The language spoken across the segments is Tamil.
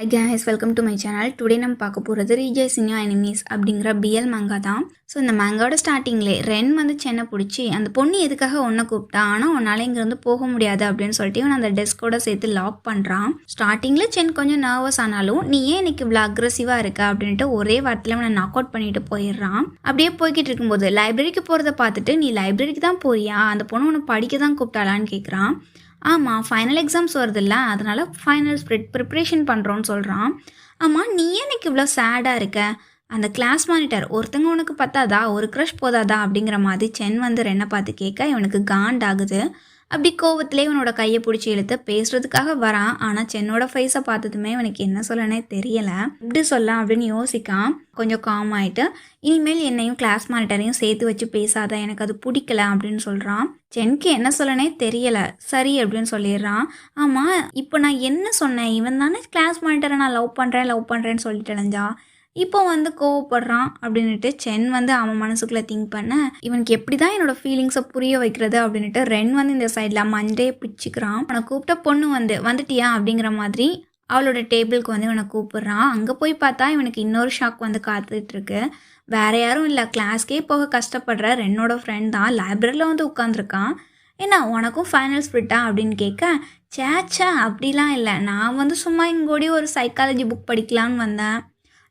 Hi guys, welcome to my channel. Today நம்ம பார்க்க போகிறது ரீஜைஸ் இன் யுவர் எனிமீஸ் அப்படிங்கிற பிஎல் மேங்கா தான். ஸோ இந்த மேங்காவோட ஸ்டார்டிங்லே ரென் வந்து சென்னை பிடிச்சி அந்த பொண்ணு எதுக்காக ஒன்றை கூப்பிட்டா, ஆனால் உன்னால் இங்கேருந்து போக முடியாது அப்படின்னு சொல்லிட்டு இவன் அந்த டெஸ்கோட சேர்த்து லாக் பண்ணுறான். ஸ்டார்டிங்கில் சென் கொஞ்சம் நர்வஸ் ஆனாலும் நீ ஏன் இன்னைக்கு இவ்வளோ அக்ரெசிவாக இருக்க அப்படின்ட்டு ஒரே வாரத்தில் அவனை நாக் அவுட் பண்ணிட்டு போயிடுறான். அப்படியே போய்கிட்டு இருக்கும்போது லைப்ரரிக்கு போகிறத பார்த்துட்டு நீ லைப்ரரிக்கு தான் போறியா, அந்த பொண்ணு உன்னை படிக்க தான் கூப்பிட்டாளான்னு கேட்குறான். ஆமாம், ஃபைனல் எக்ஸாம்ஸ் வருதில்ல, அதனால் ஃபைனல் ஸ்ப்ரிட் ப்ரிப்ரேஷன் பண்ணுறோன்னு சொல்கிறான். ஆமாம், நீ ஏன் எனக்கு இவ்வளோ சேடாக இருக்க, அந்த கிளாஸ் மானிட்டர் ஒருத்தங்க உனக்கு பத்தாதா, ஒரு க்ரஷ் போதாதா அப்படிங்கிற மாதிரி சென் வந்து ரென்னை பார்த்து கேட்க இவனுக்கு காண்டாகுது. அப்படி கோவத்திலே இவனோட கையை பிடிச்சி இழுத்து பேசுறதுக்காக வரான். ஆனால் சென்னோட ஃபேஸை பார்த்ததுமே இவனுக்கு என்ன சொல்லனே தெரியலை. இப்படி சொல்லலாம் அப்படின்னு யோசிக்கான். கொஞ்சம் காம் ஆகிட்டு இனிமேல் என்னையும் கிளாஸ் மானிட்டரையும் சேர்த்து வச்சு பேசாத, எனக்கு அது பிடிக்கல அப்படின்னு சொல்கிறான். சென்க்கு என்ன சொல்லனே தெரியலை. சரி அப்படின்னு சொல்லிடுறான். ஆமாம், இப்போ நான் என்ன சொன்னேன், இவன் தானே கிளாஸ் மானிட்டரை நான் லவ் பண்ணுறேன்னு சொல்லிட்டு அலைஞ்சா, இப்போ வந்து கோவப்படுறான் அப்படின்ட்டு சென் வந்து அவன் மனசுக்குள்ளே திங்க் பண்ண இவனுக்கு எப்படி தான் என்னோட ஃபீலிங்ஸை புரிய வைக்கிறது அப்படின்ட்டு ரென் வந்து இந்த சைடில் மண்டையை பிடிச்சிக்கிறான். அவனை கூப்பிட்ட பொண்ணு வந்துட்டியா அப்படிங்கிற மாதிரி அவளோட டேபிளுக்கு வந்து இவனை கூப்பிடுறான். அங்கே போய் பார்த்தா இவனுக்கு இன்னொரு ஷாக் வந்து காத்துட்ருக்கு. வேற யாரும் இல்லை, கிளாஸ்க்கே போக கஷ்டப்படுற ரென்னோட ஃப்ரெண்ட் தான் லைப்ரரியில் வந்து உட்காந்துருக்கான். ஏன்னா உனக்கும் ஃபைனல் ஸ்பிரிட்டா அப்படின்னு கேட்க, சேச்சா அப்படிலாம் இல்லை, நான் வந்து சும்மா இங்கோடி ஒரு சைக்காலஜி புக் படிக்கலான்னு வந்தேன்,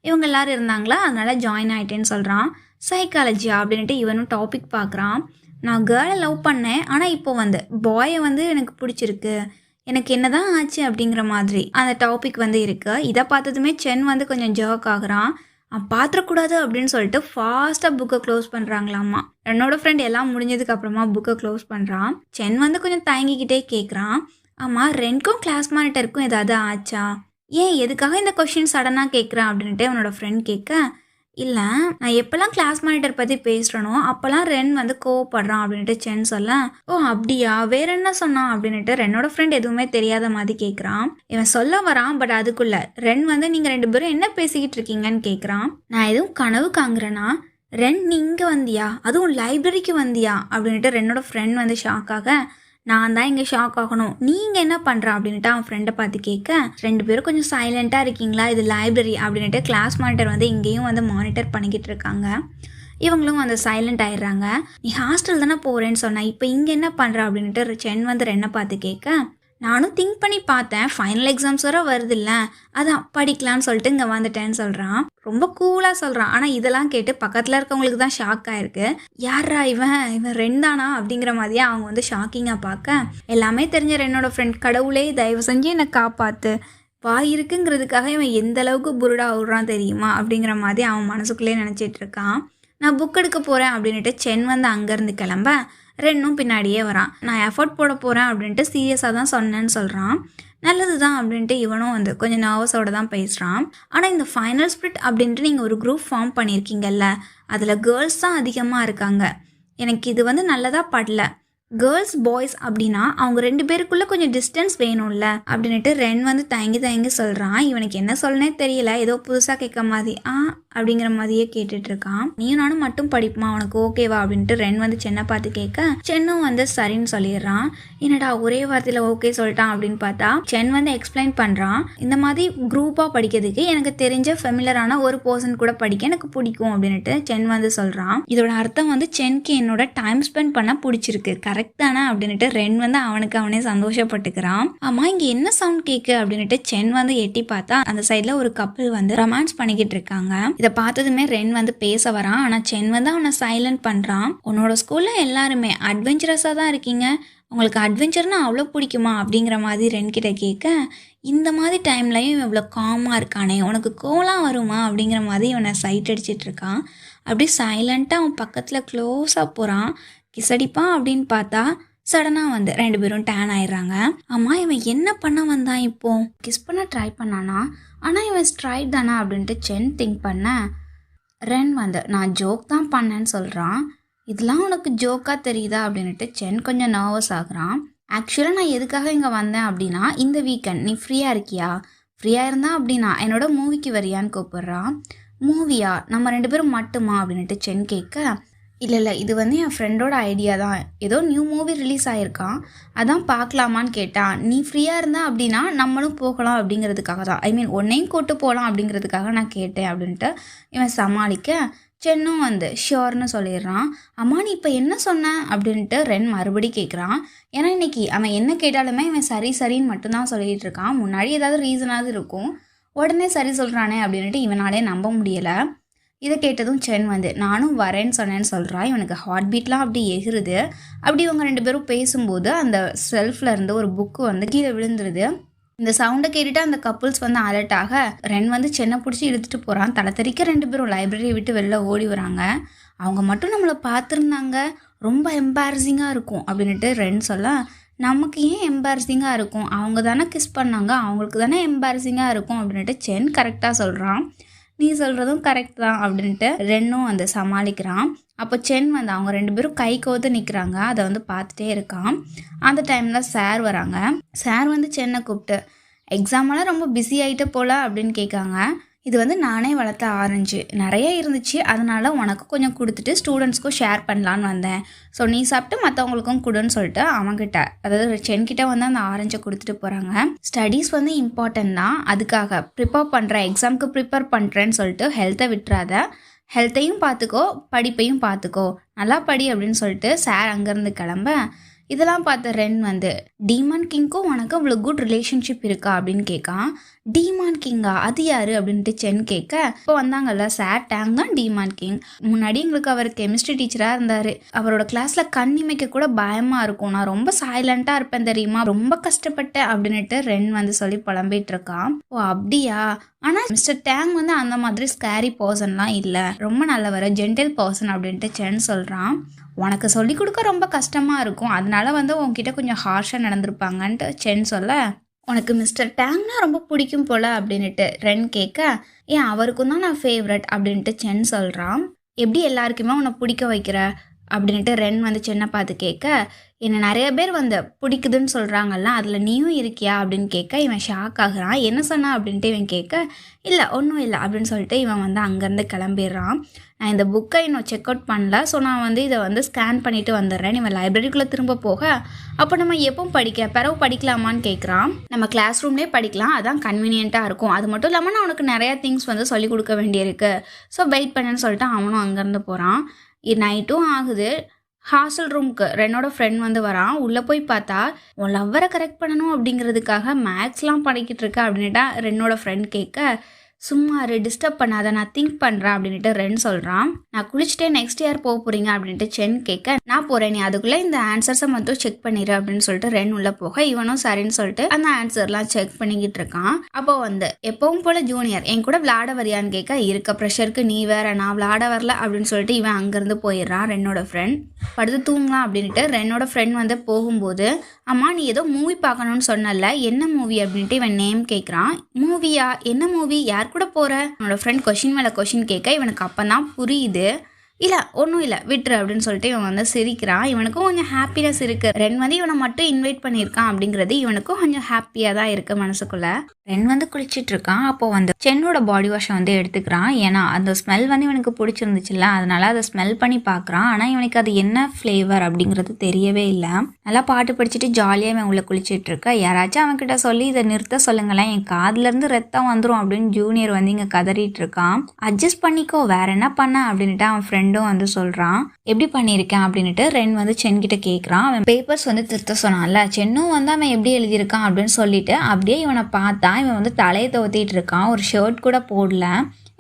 இவங்க எல்லோரும் இருந்தாங்களா அதனால் ஜாயின் ஆகிட்டேன்னு சொல்கிறான். சைக்காலஜியா அப்படின்ட்டு இவனும் டாபிக் பார்க்குறான். நான் கேர்ளை லவ் பண்ணேன், ஆனால் இப்போ வந்து பாயை வந்து எனக்கு பிடிச்சிருக்கு, எனக்கு என்ன தான் ஆச்சு அப்படிங்கிற மாதிரி அந்த டாபிக் வந்து இருக்குது. இதை பார்த்ததுமே சென் வந்து கொஞ்சம் ஜர்க் ஆகுறான். பார்த்துடக்கூடாது அப்படின்னு சொல்லிட்டு ஃபாஸ்ட்டாக புக்கை க்ளோஸ் பண்ணுறாங்களாம்மா. என்னோட ஃப்ரெண்ட் எல்லாம் முடிஞ்சதுக்கு அப்புறமா புக்கை க்ளோஸ் பண்ணுறான். சென் வந்து கொஞ்சம் தயங்கிக்கிட்டே கேட்குறான். ஆமாம், ரெண்டுக்கும் கிளாஸ் மானிட்டருக்கும் ஏதாவது ஆச்சா, ஏன் எதுக்காக இந்த கொஷின் சடனாக கேட்குறேன் அப்படின்ட்டு அவனோட ஃப்ரெண்ட் கேட்க, இல்லை நான் எப்போல்லாம் கிளாஸ் மானிட்டர் பற்றி பேசுகிறனோ அப்போல்லாம் ரென் வந்து கோவப்படுறான் அப்படின்ட்டு சென் சொல்ல, ஓ அப்படியா, வேற என்ன சொன்னான் அப்படின்ட்டு ரென்னோட ஃப்ரெண்ட் எதுவுமே தெரியாத மாதிரி கேட்குறான். இவன் சொல்ல வரான். பட் அதுக்குள்ள ரென் வந்து நீங்கள் ரெண்டு பேரும் என்ன பேசிக்கிட்டு இருக்கீங்கன்னு கேட்குறான். நான் எதுவும் கனவு காங்குறேன்னா, ரென் நீ இங்கே வந்தியா, அதுவும் லைப்ரரிக்கு வந்தியா அப்படின்ட்டு ரென்னோட ஃப்ரெண்ட் வந்து ஷாக்காக, நான் தான் இங்கே ஷாக் ஆகணும், நீங்கள் என்ன பண்ணுற அப்படின்ட்டு அவன் ஃப்ரெண்டை பார்த்து கேட்க, ரெண்டு பேரும் கொஞ்சம் சைலண்ட்டாக இருக்கீங்களா, இது லைப்ரரி அப்படின்ட்டு கிளாஸ் மானிட்டர் வந்து இங்கேயும் வந்து மானிட்டர் பண்ணிக்கிட்டு இருக்காங்க. இவங்களும் வந்து சைலண்ட் ஆயிடுறாங்க. நீ ஹாஸ்டல் தானே போகிறேன்னு சொன்ன, இப்போ இங்கே என்ன பண்ணுற அப்படின்ட்டு சென் வந்து ரென்னை பார்த்து கேட்க, நானும் திங்க் பண்ணி பார்த்தேன், ஃபைனல் எக்ஸாம்ஸ் வர வருது இல்லை, அதான் படிக்கலான்னு சொல்லிட்டு இங்கே வந்துட்டேன்னு சொல்கிறான். ரொம்ப கூலாக சொல்கிறான். ஆனால் இதெல்லாம் கேட்டு பக்கத்தில் இருக்கவங்களுக்கு தான் ஷாக் ஆகிருக்கு. யாரா இவன் ரெண்டானா அப்படிங்கிற மாதிரியே அவங்க வந்து ஷாக்கிங்காக பார்க்க, எல்லாமே தெரிஞ்ச ரென்னோட ஃப்ரெண்ட், கடவுளே தயவு செஞ்சு என்னை காப்பாற்று, வாய் இருக்குங்கிறதுக்காக இவன் எந்த அளவுக்கு புருடா விடுறான் தெரியுமா அப்படிங்கிற மாதிரி அவன் மனசுக்குள்ளே நினச்சிட்டு இருக்கான். நான் புக் எடுக்க போகிறேன் அப்படின்ட்டு சென் வந்து அங்கேருந்து கிளம்ப ரென்னும் பின்னாடியே வரான். நான் எஃபர்ட் போட போகிறேன் அப்படின்ட்டு சீரியஸாக தான் சொன்னேன்னு சொல்கிறான். நல்லது தான் அப்படின்ட்டு இவனும் வந்து கொஞ்சம் நர்வஸோடு தான் பேசுகிறான். ஆனால் இந்த ஃபைனல் ஸ்பிரிட் அப்படின்ட்டு நீங்கள் ஒரு குரூப் ஃபார்ம் பண்ணியிருக்கீங்கல்ல, அதில் கேர்ள்ஸ் தான் அதிகமாக இருக்காங்க, எனக்கு இது வந்து நல்லதாக படல. கேர்ள்ஸ் பாய்ஸ் அப்படின்னா அவங்க ரெண்டு பேருக்குள்ளே கொஞ்சம் டிஸ்டன்ஸ் வேணும்ல அப்படின்ட்டு ரென் வந்து தயங்கி சொல்கிறான். இவனுக்கு என்ன சொல்லனே தெரியல, ஏதோ புதுசாக கேட்க மாதிரி அப்படிங்கிற மாதிரியே கேட்டுட்டு இருக்கான். நீயும் நானும் மட்டும் படிப்புமா, அவனுக்கு ஓகேவா அப்படின்ட்டு ரென் வந்து சென்னை பார்த்து கேட்க, சென்னும் வந்து சரின்னு சொல்லிடுறான். என்னடா ஒரே வார்த்தையில் ஓகே சொல்லிட்டான் அப்படின்னு பார்த்தா சென் வந்து எக்ஸ்பிளைன் பண்ணுறான். இந்த மாதிரி குரூப்பாக படிக்கிறதுக்கு எனக்கு தெரிஞ்ச ஃபெமிலரான ஒரு பர்சன் கூட படிக்க எனக்கு பிடிக்கும் அப்படின்ட்டு சென் வந்து சொல்கிறான். இதோட அர்த்தம் வந்து சென்க்கு என்னோட டைம் ஸ்பெண்ட் பண்ண பிடிச்சிருக்கு, கரெக்ட் தானே அப்படின்ட்டு ரென் வந்து அவனே சந்தோஷப்பட்டுக்கிறான். ஆமா, இங்க என்ன சவுண்ட் கேக்கு அப்படின்ட்டு சென் வந்து எட்டி பார்த்தா அந்த சைட்ல ஒரு கப்பிள் வந்து ரொமான்ஸ் பண்ணிக்கிட்டு இருக்காங்க. இதை பார்த்ததுமே ரென் வந்து பேச வரான். ஆனா சென் வந்து அவனை சைலண்ட் பண்றான். உன்னோட ஸ்கூல்ல எல்லாருமே அட்வென்ச்சரஸா தான் இருக்கீங்க, உங்களுக்கு அட்வென்ச்சர்னா அவ்வளோ பிடிக்குமா அப்படிங்கிற மாதிரி ரென் கிட்ட கேட்க, இந்த மாதிரி டைம்லையும் இவ்வளோ காமாக இருக்கானே, உனக்கு கோலாம் வருமா அப்படிங்கிற மாதிரி இவனை சைட் அடிச்சிட்டு இருக்கான். அப்படி சைலண்ட்டாக அவன் பக்கத்தில் க்ளோஸாக போகிறான். கிசடிப்பான் அப்படின்னு பார்த்தா சடனாக வந்து ரெண்டு பேரும் டேன் ஆயிடுறாங்க. ஆமாம், இவன் என்ன பண்ண வந்தான், இப்போ கிஸ் பண்ண ட்ரை பண்ணானா, ஆனால் இவன் ஸ்ட்ரைட் தானா அப்படின்ட்டு சென் திங்க் பண்ண ரென் வந்து நான் ஜோக் தான் பண்ணேன்னு சொல்கிறான். இதெல்லாம் உனக்கு ஜோக்காக தெரியுதா அப்படின்ட்டு சென் கொஞ்சம் நர்வஸ் ஆகுறான். ஆக்சுவலாக நான் எதுக்காக இங்கே வந்தேன் அப்படின்னா, இந்த வீக்கெண்ட் நீ ஃப்ரீயாக இருக்கியா, ஃப்ரீயாக இருந்தா அப்படின்னா என்னோட மூவிக்கு வரியான்னு கூப்பிட்றான். மூவியா, நம்ம ரெண்டு பேரும் மட்டுமா அப்படின்ட்டு சென் கேட்க, இல்லை இது வந்து என் ஃப்ரெண்டோட ஐடியா தான். ஏதோ நியூ மூவி ரிலீஸ் ஆகிருக்கான், அதான் பார்க்கலாமான்னு கேட்டான். நீ ஃப்ரீயாக இருந்தா அப்படின்னா நம்மளும் போகலாம் அப்படிங்கிறதுக்காக தான், ஐ மீன் உன்னையும் கூட்டு போகலாம் அப்படிங்கிறதுக்காக நான் கேட்டேன் அப்படின்ட்டு இவன் சமாளிக்க, சென்னும் வந்து ஷியோர்னு சொல்லிடுறான். அம்மா நீ இப்போ என்ன சொன்ன அப்படின்ட்டு ரென் மறுபடி கேட்குறான். ஏன்னா இன்னைக்கு அவன் என்ன கேட்டாலுமே இவன் சரின்னு மட்டும்தான் சொல்லிகிட்டு இருக்கான். முன்னாடி ஏதாவது ரீசனாவது இருக்கும், உடனே சரி சொல்கிறானே அப்படின்ட்டு இவனாலே நம்ப முடியலை. இதை கேட்டதும் சென் வந்து நானும் வரேன்னு சொன்னேன்னு சொல்கிறான். இவனுக்கு ஹார்ட் பீட்லாம் அப்படி எகிருது. அப்படி இவங்க 2 பேரும் பேசும்போது அந்த செல்ஃபில் இருந்து ஒரு புக்கு வந்து கீழே விழுந்துருது. இந்த சவுண்டை கேட்டுட்டு அந்த கப்புள்ஸ் வந்து அலர்ட் ஆக ரென் வந்து சென்னை பிடிச்சி இழுத்துட்டு போகிறான். தலை தெறிக்க 2 பேரும் லைப்ரரியை விட்டு வெளில ஓடி வராங்க. அவங்க மட்டும் நம்மளை பார்த்துருந்தாங்க, ரொம்ப எம்பாரசிங்காக இருக்கும் அப்படின்ட்டு ரென் சொல்ல, நமக்கு ஏன் எம்பாரசிங்காக இருக்கும், அவங்க தானே கிஸ் பண்ணாங்க, அவங்களுக்கு தானே எம்பாரசிங்காக இருக்கும் அப்படின்ட்டு சென் கரெக்டாக சொல்கிறான். நீ சொல்கிறதும் கரெக்ட் தான் அப்படின்ட்டு ரென்னும் வந்து சமாளிக்கிறான். அப்போ சென் வந்து அவங்க 2 பேரும் கை கோத்து நிற்கிறாங்க, அதை வந்து பார்த்துட்டே இருக்கான். அந்த டைமில் சார் வராங்க. சார் வந்து சென்னை கூப்பிட்டு எக்ஸாமெல்லாம் ரொம்ப பிஸி ஆகிட்ட போல அப்படின்னு கேட்காங்க. இது வந்து நானே வளர்த்த ஆரஞ்சு நிறைய இருந்துச்சு, அதனால உனக்கு கொஞ்சம் கொடுத்துட்டு ஸ்டூடெண்ட்ஸ்க்கும் ஷேர் பண்ணலான்னு வந்தேன். ஸோ நீ சாப்பிட்டு மற்றவங்களுக்கும் கொடுன்னு சொல்லிட்டு அவங்ககிட்ட, அதாவது சென்கிட்ட வந்து அந்த ஆரஞ்சை கொடுத்துட்டு போகிறாங்க. ஸ்டடீஸ் வந்து இம்பார்ட்டன்ட் தான், அதுக்காக ப்ரிப்பேர் பண்ணுறேன், எக்ஸாமுக்கு ப்ரிப்பேர் பண்ணுறேன்னு சொல்லிட்டு ஹெல்த்தை விட்டுறாத, ஹெல்த்தையும் பார்த்துக்கோ படிப்பையும் பார்த்துக்கோ, நல்லா படி அப்படின்னு சொல்லிட்டு சார் அங்கேருந்து கிளம்ப, இதெல்லாம் பார்த்த ரென் வந்து டீமான் கிங்க்கும் உனக்கு அவ்வளோ குட் ரிலேஷன்ஷிப் இருக்கா அப்படின்னு கேட்கான். டீமான் கிங்கா, அது யாரு அப்படின்ட்டு சென் கேட்க, இப்போ வந்தாங்கல்ல சார் டேங் தான் டீமான் கிங். முன்னாடி எங்களுக்கு அவர் கெமிஸ்ட்ரி டீச்சராக இருந்தார். அவரோட கிளாஸில் கண்ணிமைக்க கூட பயமாக இருக்கும், நான் ரொம்ப சைலண்ட்டாக இருப்பேன் தெரியுமா, ரொம்ப கஷ்டப்பட்டேன் அப்படின்ட்டு ரென் வந்து சொல்லி புலம்பிட்டு இருக்கான். ஓ அப்படியா, ஆனால் மிஸ்டர் டேங் வந்து அந்த மாதிரி ஸ்கேரி பர்சன்லாம் இல்லை, ரொம்ப நல்லவர், ஜென்டில் பர்சன் அப்படின்ட்டு சென் சொல்கிறான். உனக்கு சொல்லிக் கொடுக்க ரொம்ப கஷ்டமாக இருக்கும், அதனால வந்து உன்கிட்ட கொஞ்சம் ஹார்ஷாக நடந்திருப்பாங்கன்ட்டு சென் சொல்ல, உனக்கு மிஸ்டர் டேங்னா ரொம்ப பிடிக்கும் போல அப்படின்ட்டு ரென் கேட்க, ஏன் அவருக்கும் தான் நான் ஃபேவரட் அப்படின்ட்டு சென் சொல்கிறான். எப்படி எல்லாருக்குமே உன்னை பிடிக்க வைக்கிற அப்படின்ட்டு ரென் வந்து சென்னை பார்த்து கேட்க, என்னை நிறைய பேர் வந்து பிடிக்குதுன்னு சொல்கிறாங்கல்ல, அதில் நீயும் இருக்கியா அப்படின்னு கேட்க இவன் ஷாக் ஆகுறான். என்ன சொன்னா அப்படின்ட்டு இவன் கேட்க, இல்லை ஒன்றும் இல்லை அப்படின்னு சொல்லிட்டு இவன் வந்து அங்கேருந்து கிளம்பிடுறான். நான் இந்த புக்கை இன்னும் செக் அவுட் பண்ணல, ஸோ நான் வந்து இதை வந்து ஸ்கேன் பண்ணிவிட்டு வந்துடுறேன், இவன் லைப்ரரிக்குள்ளே திரும்ப போக, அப்போ நம்ம எப்போ பிறகு படிக்கலாமான்னு கேட்குறான். நம்ம கிளாஸ் ரூம்லேயே படிக்கலாம், அதான் கன்வீனியண்ட்டாக இருக்கும், அது மட்டும் இல்லாமல் நான் உனக்கு நிறையா திங்ஸ் வந்து சொல்லிக் கொடுக்க வேண்டியிருக்கு, ஸோ வெயிட் பண்ணுன்னு சொல்லிட்டு அவனும் அங்கேருந்து போகிறான். நைட்டும் ஆகுது. ஹாஸ்டல் ரூமுக்கு ரென்னோட ஃப்ரெண்ட் வந்து வரான். உள்ளே போய் பார்த்தா உன் லவ்வரை கரெக்ட் பண்ணணும் அப்படிங்கிறதுக்காக மேக்ஸ்லாம் படிக்கிட்டு இருக்க அப்படின்ட்டா ரென்னோட ஃப்ரெண்ட் கேட்க, சும்மா டிஸ்டர்ப் பண்ணாத, நான் திங்க் பண்ணுறேன் அப்படின்ட்டு ரென் சொல்கிறான். நான் குளிச்சுட்டே நெக்ஸ்ட் இயர் போக போகிறீங்க அப்படின்ட்டு சென் கேட்க, நான் போகிறேன், நீ அதுக்குள்ளே இந்த ஆன்சர்ஸை மட்டும் செக் பண்ணிடு அப்படின்னு சொல்லிட்டு ரென் உள்ளே போக இவனும் சரின்னு சொல்லிட்டு அந்த ஆன்சர்லாம் செக் பண்ணிக்கிட்டு இருக்கான். அப்போ வந்து எப்பவும் போல ஜூனியர் என் கூட விளையாட வரியான்னு கேட்க, இருக்க ப்ரெஷருக்கு நீ வேற, நான் விளையாட வரல அப்படின்னு சொல்லிட்டு இவன் அங்கேருந்து போயிடுறான். ரென்னோட ஃப்ரெண்ட் படுத்து தூங்கலாம் அப்படின்ட்டு ரென்னோட ஃப்ரெண்ட் வந்து போகும்போது, அம்மா நீ ஏதோ மூவி பார்க்கணும்னு சொன்னல, என்ன மூவி அப்படின்ட்டு இவன் நேம் கேட்குறான். மூவியா, என்ன மூவி, யார் கூட போகிற, அவனோட ஃப்ரெண்ட் கொஷின் மேலே கொஷின் கேட்க இவனுக்கு அப்போ தான் புரியுது. இல்லை ஒன்றும் இல்லை விட்டுரு அப்படின்னு சொல்லிட்டு இவன் வந்து சிரிக்கிறான். இவனுக்கும் கொஞ்சம் ஹாப்பினஸ் இருக்குது, ரென் வந்து இவனை மட்டும் இன்வைட் பண்ணியிருக்கான் அப்படிங்கிறது இவனுக்கும் கொஞ்சம் ஹாப்பியாக தான் இருக்குது மனசுக்குள்ளே. ரென் வந்து குளிச்சுட்டு இருக்கான். அப்போ வந்து சென்னோட பாடி வாஷை வந்து எடுத்துக்கிறான். ஏன்னா அந்த ஸ்மெல் வந்து இவனுக்கு பிடிச்சிருந்துச்சுல்ல, அதனால அதை ஸ்மெல் பண்ணி பார்க்குறான். ஆனால் இவனுக்கு அது என்ன ஃப்ளேவர் அப்படிங்கிறது தெரியவே இல்லை. நல்லா பாட்டு படிச்சுட்டு ஜாலியாக இவன் உள்ள குளிச்சுட்டு இருக்க. யாராச்சும் அவன்கிட்ட சொல்லி இதை நிறுத்த சொல்லுங்களேன், என் காதுலேருந்து ரத்தம் வந்துடும் அப்படின்னு ஜூனியர் வந்து இங்கே கதறிட்டு இருக்கான். அட்ஜஸ்ட் பண்ணிக்கோ, வேற என்ன பண்ண அப்படின்ட்டு அவன் ஃப்ரெண்டும் வந்து சொல்கிறான். எப்படி பண்ணியிருக்கேன் அப்படின்ட்டு ரென் வந்து சென் கிட்ட கேட்குறான். அவன் பேப்பர்ஸ் வந்து திருத்த சொன்னான்ல, சென்னும் வந்து அவன் எப்படி எழுதியிருக்கான் அப்படின்னு சொல்லிட்டு அப்படியே இவனை பார்த்தா இவன் வந்து தலையை துவத்திட்டு இருக்கான், ஒரு ஷர்ட் கூட போடல.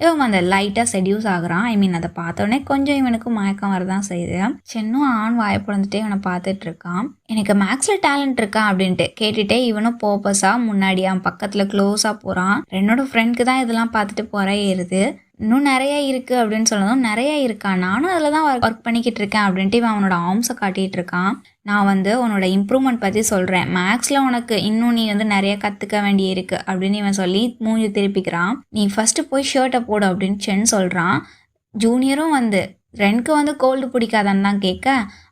இவன் வந்து லைட்டாக செடியூஸ் ஆகுறான். ஐ மீன் அதை பார்த்தோடனே கொஞ்சம் இவனுக்கு மயக்கம் வரதான் செய்யுது. சென்னும் ஆண் வாயப்பழந்துட்டே இவனை பார்த்துட்டு இருக்கான். எனக்கு மேக்ஸில் டேலண்ட் இருக்கா அப்படின்ட்டு கேட்டுகிட்டே இவனும் போப்பஸாக முன்னாடி அவன் பக்கத்தில் க்ளோஸாக போகிறான். என்னோட ஃப்ரெண்ட்க்கு தான் இதெல்லாம் பார்த்துட்டு போகிற ஏறுது. இன்னும் நிறைய இருக்குது அப்படின்னு சொல்லணும். நிறைய இருக்கா, நானும் அதில் தான் ஒர்க் பண்ணிக்கிட்டு இருக்கேன் அப்படின்ட்டு இவன் அவனோட ஆர்ம்ஸை காட்டிகிட்டு இருக்கான். நான் வந்து உன்னோட இம்ப்ரூவ்மெண்ட் பற்றி சொல்கிறேன், மேக்ஸில் உனக்கு இன்னும் நீ வந்து நிறைய கற்றுக்க வேண்டிய இருக்குது அப்படின்னு இவன் சொல்லி மூஞ்சி திருப்பிக்கிறான். நீ ஃபஸ்ட்டு போய் ஷர்ட்டை போடு அப்படின்னு சென் சொல்கிறான். ஜூனியரும் வந்து ரென்க்கு வந்து கோல்டு பிடிக்காதான்னு தான் கேட்க,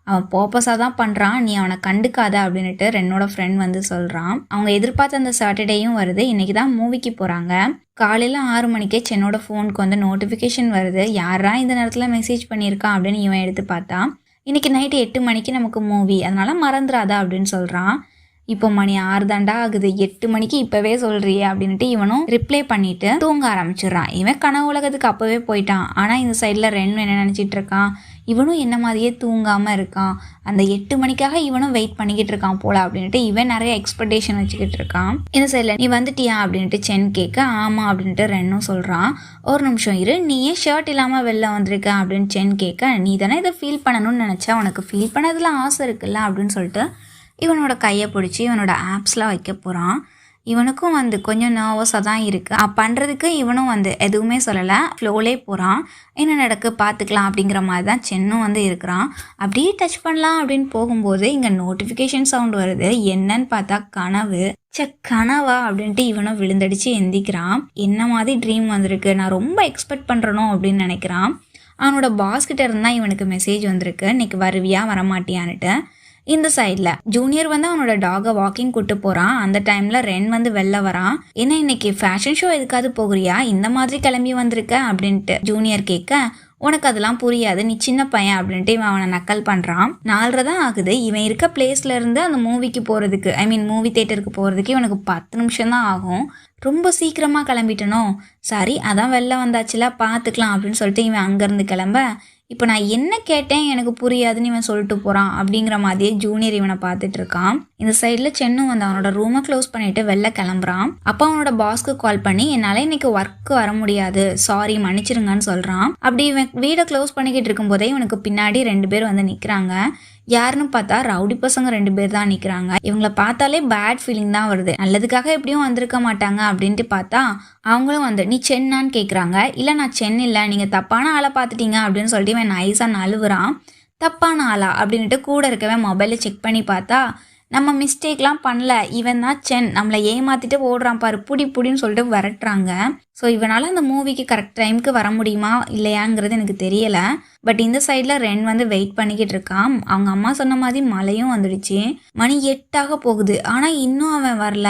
அவன் பர்பஸாக தான் பண்ணுறான், நீ அவனை கண்டுக்காத அப்படின்ட்டு ரென்னோட ஃப்ரெண்ட் வந்து சொல்கிறான். அவங்க எதிர்பார்த்த அந்த சாட்டர்டேயும் வருது. இன்றைக்கி தான் மூவிக்கு போகிறாங்க. காலையில் 6 மணிக்கே சென்னோட ஃபோனுக்கு வந்து நோட்டிஃபிகேஷன் வருது. யாரா இந்த நேரத்தில் மெசேஜ் பண்ணியிருக்கான் அப்படின்னு இவன் எடுத்து பார்த்தா, இன்றைக்கி நைட்டு 8 மணிக்கு நமக்கு மூவி, அதனால் மறந்துடாதா அப்படின்னு சொல்கிறான். இப்போ மணி 6 தாண்டா ஆகுது, 8 மணிக்கு இப்போவே சொல்கிறியே அப்படின்ட்டு இவனும் ரிப்ளை பண்ணிவிட்டு தூங்க ஆரம்பிச்சிடுறான். இவன் கனவு உலகத்துக்கு அப்போவே போயிட்டான். ஆனால் இந்த சைடில் ரென்னு என்ன நினச்சிட்டு இருக்கான், இவனும் என்ன மாதிரியே தூங்காமல் இருக்கான், அந்த 8 மணிக்காக இவனும் வெயிட் பண்ணிக்கிட்டு இருக்கான் போல அப்படின்ட்டு இவன் நிறைய எக்ஸ்பெக்டேஷன் வச்சுக்கிட்டு இருக்கான். இந்த சைடில் நீ வந்துட்டியா அப்படின்ட்டு சென் கேட்க, ஆமாம் அப்படின்ட்டு ரென்னும் சொல்கிறான். ஒரு நிமிஷம் இரு, நீ ஏன் ஷர்ட் இல்லாமல் வெளில வந்திருக்க அப்படின்னு சென் கேட்க, நீ தானே இதை ஃபீல் பண்ணணும்னு நினச்சா, உனக்கு ஃபீல் பண்ணதில் ஆசை இருக்குல்ல அப்படின்னு சொல்லிட்டு இவனோட கையை பிடிச்சி இவனோட ஆப்ஸ்லாம் வைக்க போகிறான். இவனுக்கும் வந்து கொஞ்சம் நர்வஸாக தான் இருக்குது. பண்ணுறதுக்கு இவனும் வந்து எதுவுமே சொல்லலை, ஃப்ளோலே போகிறான். என்ன நடக்கு பார்த்துக்கலாம் அப்படிங்கிற மாதிரி தான் சென்னும் வந்து இருக்கிறான். அப்படியே டச் பண்ணலாம் அப்படின்னு போகும்போது இங்கே நோட்டிஃபிகேஷன் சவுண்ட் வருது. என்னன்னு பார்த்தா கனவு. கனவா அப்படின்ட்டு இவனும் விழுந்தடிச்சு எந்திக்கிறான். என்ன மாதிரி ட்ரீம் வந்திருக்கு, நான் ரொம்ப எக்ஸ்பெக்ட் பண்ணுறனோ அப்படின்னு நினைக்கிறான். அவனோட பாஸ்கிட்ட இருந்தால் இவனுக்கு மெசேஜ் வந்திருக்கு, இன்னைக்கு வருவியா வரமாட்டியான்னுட்டு. இந்த சைடில் ஜூனியர் வந்து அவனோட டாகை வாக்கிங் கூட்டு போகிறான். அந்த டைமில் ரென் வந்து வெளில வரான். ஏன்னா இன்னைக்கு ஃபேஷன் ஷோ எதுக்காவது போகிறியா, இந்த மாதிரி கிளம்பி வந்திருக்க அப்படின்ட்டு ஜூனியர் கேட்க, உனக்கு அதெல்லாம் புரியாது, நீ சின்ன பையன் அப்படின்ட்டு இவன் அவனை நக்கல் பண்ணுறான். 4:30 தான் ஆகுது. இவன் இருக்க பிளேஸ்ல இருந்து அந்த மூவிக்கு போகிறதுக்கு, மூவி தேட்டருக்கு போகிறதுக்கு இவனுக்கு 10 நிமிஷம் தான் ஆகும். ரொம்ப சீக்கிரமாக கிளம்பிட்டனோ, சரி அதான் வெளில வந்தாச்சுல பார்த்துக்கலாம் அப்படின்னு சொல்லிட்டு இவன் அங்கேருந்து கிளம்ப, இப்போ நான் என்ன கேட்டேன் எனக்கு புரியாதுன்னு இவன் சொல்லிட்டு போகிறான் அப்படிங்கிற மாதிரியே ஜூனியர் இவனை பார்த்துட்டு இருக்கான். இந்த சைடில் சென்னும் வந்து அவனோட ரூமை க்ளோஸ் பண்ணிட்டு வெளில கிளம்புறான். அப்போ அவனோட பாஸ்க்கு கால் பண்ணி, என்னால் இன்னைக்கு ஒர்க்கு வர முடியாது, சாரி மன்னிச்சிருங்கன்னு சொல்கிறான். அப்படி இவன் வீடை க்ளோஸ் பண்ணிக்கிட்டு இருக்கும்போதே இவனுக்கு பின்னாடி 2 பேர் வந்து நிற்கிறாங்க. யாருன்னு பார்த்தா ரவுடி பசங்க 2 பேர் தான் நிற்கிறாங்க. இவங்களை பார்த்தாலே பேட் ஃபீலிங் தான் வருது. நல்லதுக்காக எப்படியும் வந்திருக்க மாட்டாங்க அப்படின்ட்டு பார்த்தா அவங்களும் வந்து, நீ சென்னான்னு கேட்குறாங்க. இல்லை நான் சென் இல்லை, நீங்கள் தப்பான ஆளை பார்த்துட்டீங்க அப்படின்னு சொல்லிட்டு இவன் நைஸாக நழுவுறான். தப்பான ஆளா அப்படின்ட்டு கூட இருக்கவே மொபைலை செக் பண்ணி பார்த்தா, நம்ம மிஸ்டேக்லாம் பண்ணல, இவன் தான் சென், நம்மளை ஏமாற்றிட்டு ஓடுறான் பாரு, புடின்னு சொல்லிட்டு விரட்டுறாங்க. ஸோ இவனால் அந்த மூவிக்கு கரெக்ட் டைமுக்கு வர முடியுமா இல்லையாங்கிறது எனக்கு தெரியலை. பட் இந்த சைடில் ரென் வந்து வெயிட் பண்ணிக்கிட்டு இருக்கான். அவங்க அம்மா சொன்ன மாதிரி மழையும் வந்துடுச்சு. மணி 8 போகுது, ஆனால் இன்னும் அவன் வரல.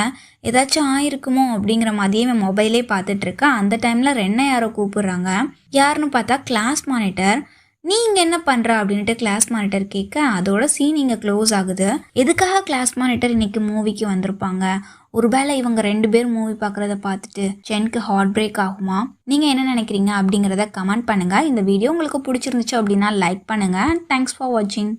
ஏதாச்சும் ஆயிருக்குமோ அப்படிங்கிற மாதிரியே அவன் மொபைலே பார்த்துட்டு இருக்கான். அந்த டைமில் ரென்னை யாரோ கூப்பிடுறாங்க. யாருன்னு பார்த்தா கிளாஸ் மானிட்டர். நீ இங்கே என்ன பண்ணுற அப்படின்ட்டு கிளாஸ் மானிட்டர் கேட்க, அதோட சீன் இங்கே க்ளோஸ் ஆகுது. எதுக்காக கிளாஸ் மானிட்டர் இன்னைக்கு மூவிக்கு வந்திருப்பாங்க? ஒருவேளை இவங்க 2 பேர் மூவி பார்க்குறத பார்த்துட்டு சென்க்கு ஹார்ட் பிரேக் ஆகுமா? நீங்கள் என்ன நினைக்கிறீங்க அப்படிங்கிறத கமெண்ட் பண்ணுங்கள். இந்த வீடியோ உங்களுக்கு பிடிச்சிருந்துச்சு அப்படின்னா லைக் பண்ணுங்கள். தேங்க்ஸ் ஃபார் வாட்சிங்.